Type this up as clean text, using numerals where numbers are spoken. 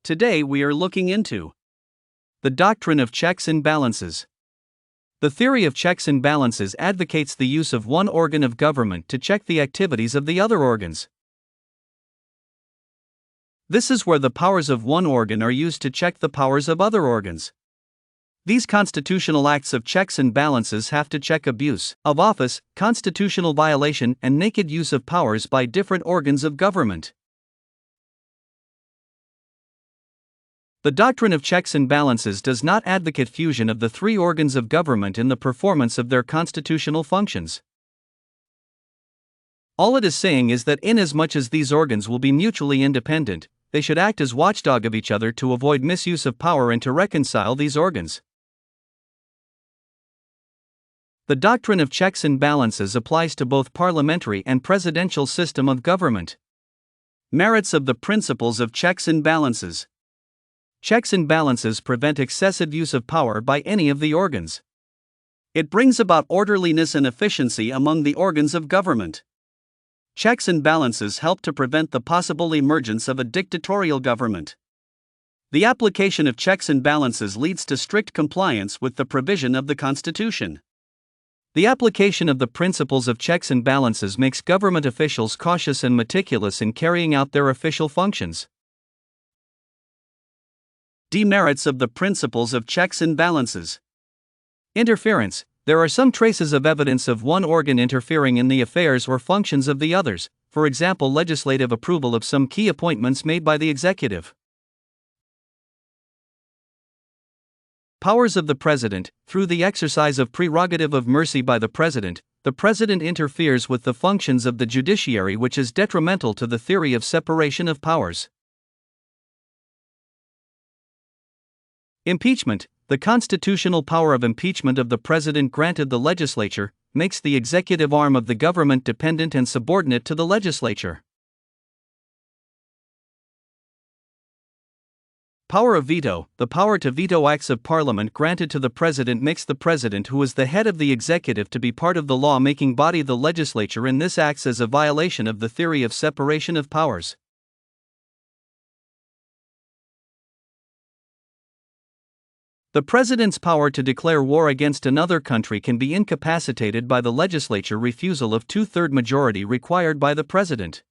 Today we are looking into the doctrine of checks and balances. The theory of checks and balances advocates the use of one organ of government to check the activities of the other organs. This is where the powers of one organ are used to check the powers of other organs. These constitutional acts of checks and balances have to check abuse of office, constitutional violation, and naked use of powers by different organs of government. The doctrine of checks and balances does not advocate fusion of the three organs of government in the performance of their constitutional functions. All it is saying is that inasmuch as these organs will be mutually independent, they should act as watchdog of each other to avoid misuse of power and to reconcile these organs. The doctrine of checks and balances applies to both parliamentary and presidential system of government. Merits of the principles of checks and balances. Checks and balances prevent excessive use of power by any of the organs. It brings about orderliness and efficiency among the organs of government. Checks and balances help to prevent the possible emergence of a dictatorial government. The application of checks and balances leads to strict compliance with the provision of the Constitution. The application of the principles of checks and balances makes government officials cautious and meticulous in carrying out their official functions. Demerits of the principles of checks and balances. Interference. There are some traces of evidence of one organ interfering in the affairs or functions of the others, for example, legislative approval of some key appointments made by the executive. Powers of the President. Through the exercise of prerogative of mercy by the President interferes with the functions of the judiciary, which is detrimental to the theory of separation of powers. Impeachment. The constitutional power of impeachment of the President granted the legislature makes the executive arm of the government dependent and subordinate to the legislature. Power of veto. The power to veto acts of Parliament granted to the President makes the President, who is the head of the executive, to be part of the law-making body, the legislature, and this acts as a violation of the theory of separation of powers. The President's power to declare war against another country can be incapacitated by the legislature refusal of two-thirds majority required by the President.